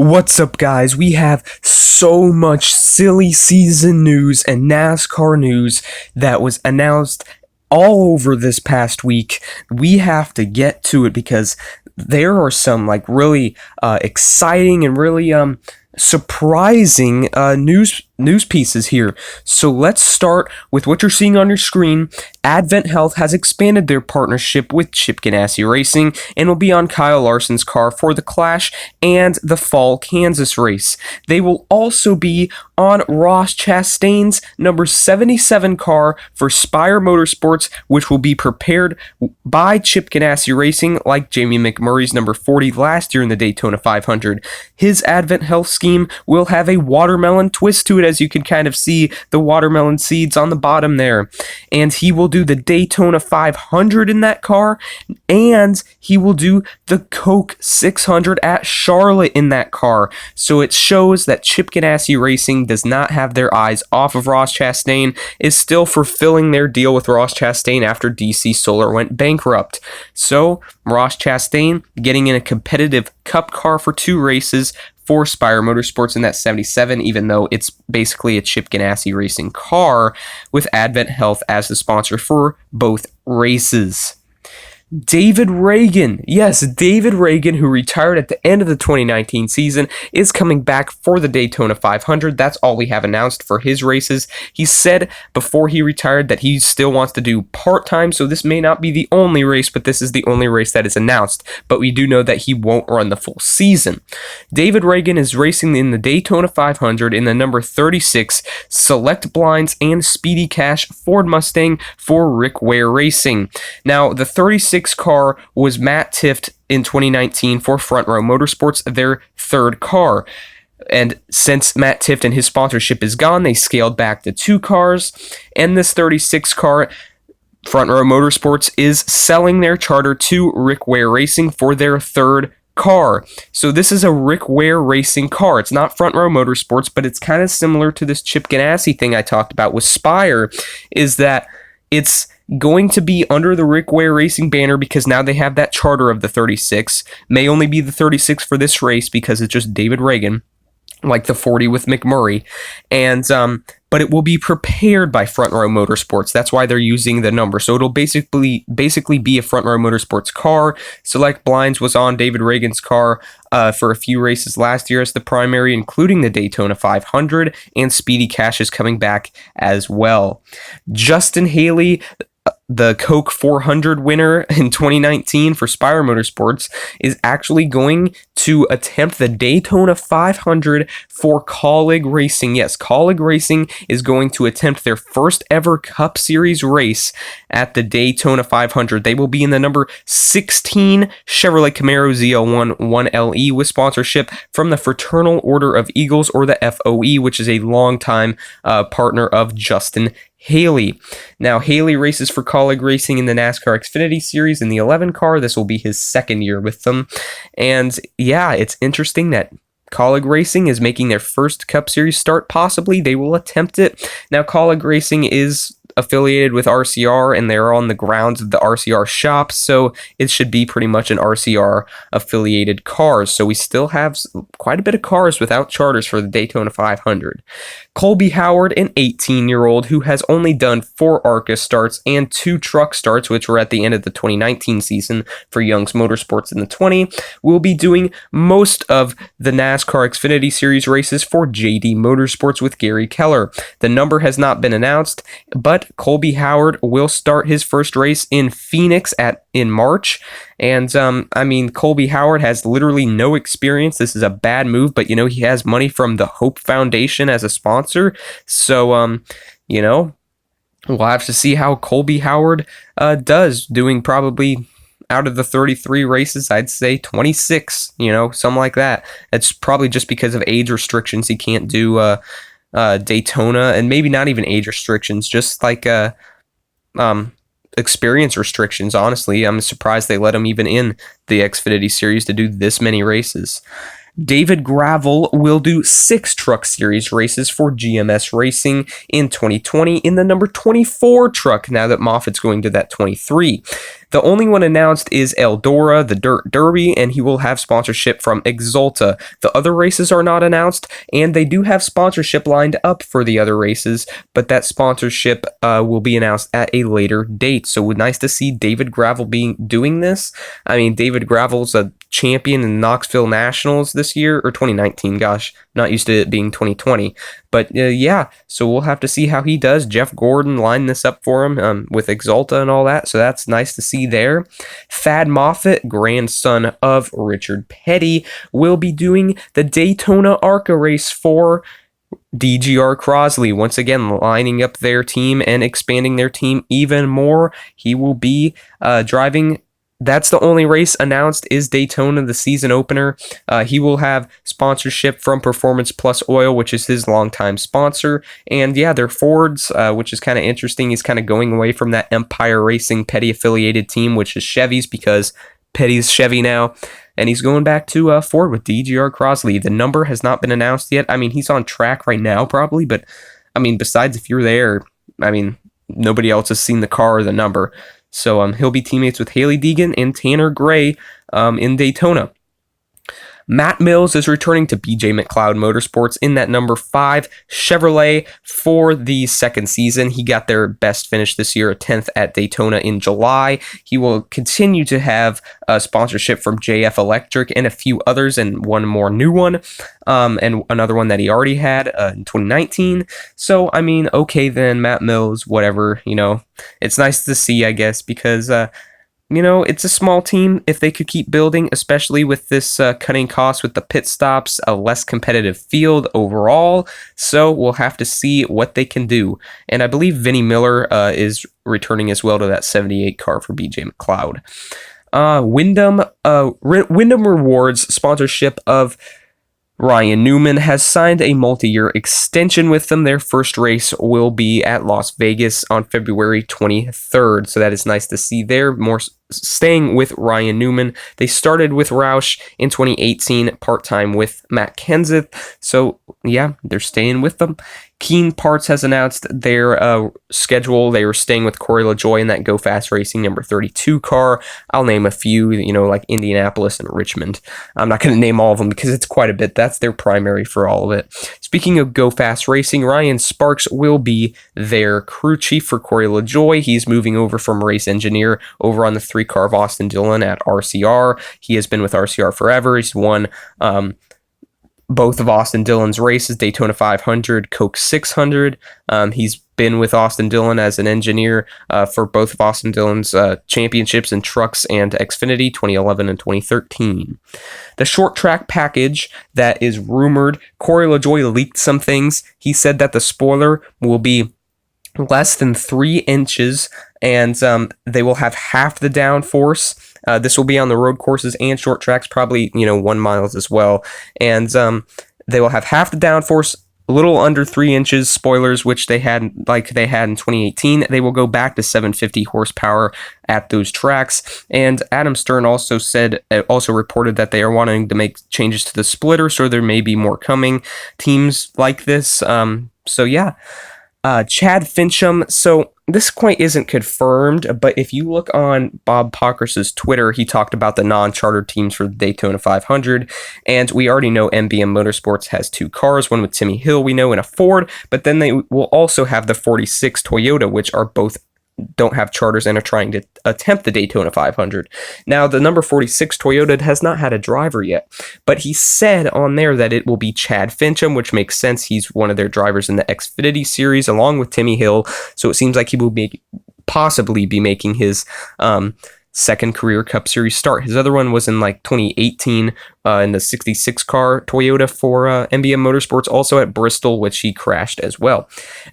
What's up, guys? We have so much silly season news and NASCAR news that was announced all over this past week. We have to get to it because there are some really exciting and really surprising news pieces here. So let's start with what you're seeing on your screen. Adventhealth has expanded their partnership with Chip Ganassi Racing and will be on Kyle Larson's car for the Clash and the Fall Kansas race. They will also be on Ross Chastain's number 77 car for Spire Motorsports, which will be prepared by Chip Ganassi Racing, like Jamie McMurray's number 40 last year in the Daytona 500. His Adventhealth scheme will have a watermelon twist to it, as you can kind of see the watermelon seeds on the bottom there. And he will do the Daytona 500 in that car, and he will do the Coke 600 at Charlotte in that car. So it shows that Chip Ganassi Racing does not have their eyes off of Ross Chastain, is still fulfilling their deal with Ross Chastain after DC Solar went bankrupt. So Ross Chastain getting in a competitive Cup car for 2 races for Spire Motorsports in that 77, even though it's basically a Chip Ganassi Racing car, with Adventhealth as the sponsor for both races. David Ragan, yes, David Ragan, who retired at the end of the 2019 season, is coming back for the Daytona 500. That's all we have announced for his races. He said before he retired that he still wants to do part-time, so this may not be the only race, but this is the only race that is announced. But we do know that he won't run the full season. David Ragan is racing in the Daytona 500 in the number 36 Select Blinds and Speedy Cash Ford Mustang for Rick Ware Racing. Now, the 36 car was Matt Tifft in 2019 for Front Row Motorsports, their 3rd car. And since Matt Tifft and his sponsorship is gone, they scaled back to 2 cars. And this 36 car, Front Row Motorsports, is selling their charter to Rick Ware Racing for their 3rd car. So this is a Rick Ware Racing car. It's not Front Row Motorsports, but it's kind of similar to this Chip Ganassi thing I talked about with Spire, is that it's going to be under the Rick Ware Racing banner because now they have that charter of the 36. May only be the 36 for this race because it's just David Ragan, like the 40 with McMurray. And but it will be prepared by Front Row Motorsports. That's why they're using the number. So it'll basically be a Front Row Motorsports car. Select Blinds was on David Ragan's car for a few races last year as the primary, including the Daytona 500, and Speedy Cash is coming back as well. Justin Haley, the Coke 400 winner in 2019 for Spire Motorsports, is actually going to attempt the Daytona 500 for Colleague Racing. Yes, Colleague Racing is going to attempt their first ever Cup Series race at the Daytona 500. They will be in the number 16 Chevrolet Camaro ZL1 1LE with sponsorship from the Fraternal Order of Eagles, or the FOE, which is a longtime partner of Justin Haley. Now, Haley races for Colleague Racing in the NASCAR Xfinity Series in the 11 car. This will be his 2nd year with them. And yeah, it's interesting that Colleague Racing is making their first Cup Series start, possibly. They will attempt it. Now, Colleague Racing is affiliated with RCR, and they're on the grounds of the RCR shop, so it should be pretty much an RCR affiliated cars. So we still have quite a bit of cars without charters for the Daytona 500. Colby Howard, an 18-year-old who has only done 4 ARCA starts and 2 truck starts, which were at the end of the 2019 season for Young's Motorsports in the 20, will be doing most of the NASCAR Xfinity Series races for JD Motorsports with Gary Keller. The number has not been announced, but Colby Howard will start his first race in Phoenix in March. And Colby Howard has literally no experience. This is a bad move, but he has money from the Hope Foundation as a sponsor. So we'll have to see how Colby Howard does, doing probably out of the 33 races, I'd say 26, something like that. It's probably just because of age restrictions he can't do Daytona, and maybe not even age restrictions, just like experience restrictions. Honestly, I'm surprised they let him even in the Xfinity Series to do this many races. David Gravel will do 6 Truck Series races for GMS Racing in 2020 in the number 24 truck, now that Moffitt's going to that 23. The only one announced is Eldora, the Dirt Derby, and he will have sponsorship from Exalta. The other races are not announced, and they do have sponsorship lined up for the other races, but that sponsorship will be announced at a later date. So nice to see David Gravel doing this. I mean, David Gravel's a champion in Knoxville Nationals this year, or 2019, gosh, not used to it being 2020. But yeah, so we'll have to see how he does. Jeff Gordon lined this up for him with Exalta and all that, so that's nice to see there. Thad Moffitt, grandson of Richard Petty, will be doing the Daytona ARCA race for DGR Crosley, once again lining up their team and expanding their team even more. He will be driving. That's the only race announced, is Daytona, the season opener. He will have sponsorship from Performance Plus Oil, which is his longtime sponsor. And yeah, they're Fords, which is kind of interesting. He's kind of going away from that Empire Racing Petty affiliated team, which is Chevy's, because Petty's Chevy now. And he's going back to Ford with DGR Crosley. The number has not been announced yet. I mean, he's on track right now probably, but I mean, besides if you're there, I mean, nobody else has seen the car or the number. So he'll be teammates with Haley Deegan and Tanner Gray in Daytona. Matt Mills is returning to BJ McLeod Motorsports in that number 5 Chevrolet for the second season. He got their best finish this year, a 10th at Daytona in July. He will continue to have sponsorship from JF Electric and a few others, and one more new one, and another one that he already had in 2019. So, I mean, okay then, Matt Mills, whatever, you know, it's nice to see, I guess, because you know, it's a small team. If they could keep building, especially with this cutting costs with the pit stops, a less competitive field overall. So we'll have to see what they can do. And I believe Vinnie Miller is returning as well to that 78 car for BJ McLeod. Wyndham Rewards sponsorship of Ryan Newman has signed a multi-year extension with them. Their first race will be at Las Vegas on February 23rd. So that is nice to see there. More staying with Ryan Newman. They started with Roush in 2018, part-time with Matt Kenseth. So yeah, they're staying with them. Keen Parts has announced their schedule. They were staying with Corey LaJoie in that Go Fast Racing number 32 car. I'll name a few, you know, like Indianapolis and Richmond. I'm not going to name all of them because it's quite a bit. That's their primary for all of it. Speaking of Go Fast Racing, Ryan Sparks will be their crew chief for Corey LaJoie. He's moving over from race engineer over on the 3-car of Austin Dillon at RCR. He has been with RCR forever. He's won both of Austin Dillon's races, Daytona 500, Coke 600. He's been with Austin Dillon as an engineer for both of Austin Dillon's championships in trucks and Xfinity 2011 and 2013. The short track package that is rumored, Corey LaJoie leaked some things. He said that the spoiler will be less than 3 inches, and they will have half the downforce. This will be on the road courses and short tracks, probably, you know, 1 miles as well. And they will have half the downforce, a little under 3 inches spoilers, which they had in 2018. They will go back to 750 horsepower at those tracks. And Adam Stern also reported that they are wanting to make changes to the splitter, so there may be more coming. Teams like this. So yeah. Chad Fincham. So this quite isn't confirmed, but if you look on Bob Pockrass's Twitter, he talked about the non-chartered teams for the Daytona 500, and we already know MBM Motorsports has 2 cars, one with Timmy Hill, we know, and a Ford, but then they will also have the 46 Toyota, which are both don't have charters and are trying to attempt the Daytona 500. Now, the number 46 Toyota has not had a driver yet, but he said on there that it will be Chad Fincham, which makes sense. He's one of their drivers in the Xfinity series along with Timmy Hill, so it seems like he will possibly be making his second career Cup Series start. His other one was in like 2018 in the 66 car Toyota for MBM Motorsports, also at Bristol, which he crashed as well.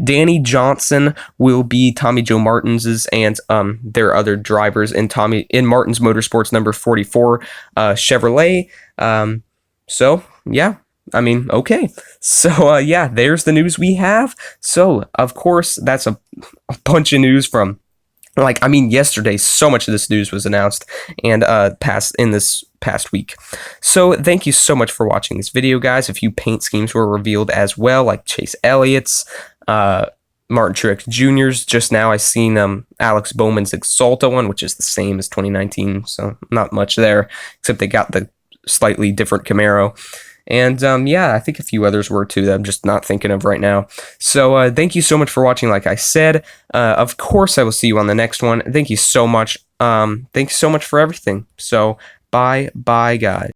Danny Johnson will be Tommy Joe Martins's and their other drivers in Martin's Motorsports number 44 Chevrolet. So yeah. I mean, okay. So, yeah, there's the news we have. So, of course, that's a bunch of news from yesterday, so much of this news was announced and this past week. So thank you so much for watching this video, guys. A few paint schemes were revealed as well, like Chase Elliott's, Martin Truex Jr.'s. Just now I seen Alex Bowman's Exalta one, which is the same as 2019, so not much there, except they got the slightly different Camaro. And yeah, I think a few others were too that I'm just not thinking of right now. So thank you so much for watching. Like I said, of course I will see you on the next one. Thank you so much. Thank you so much for everything. So bye, guys.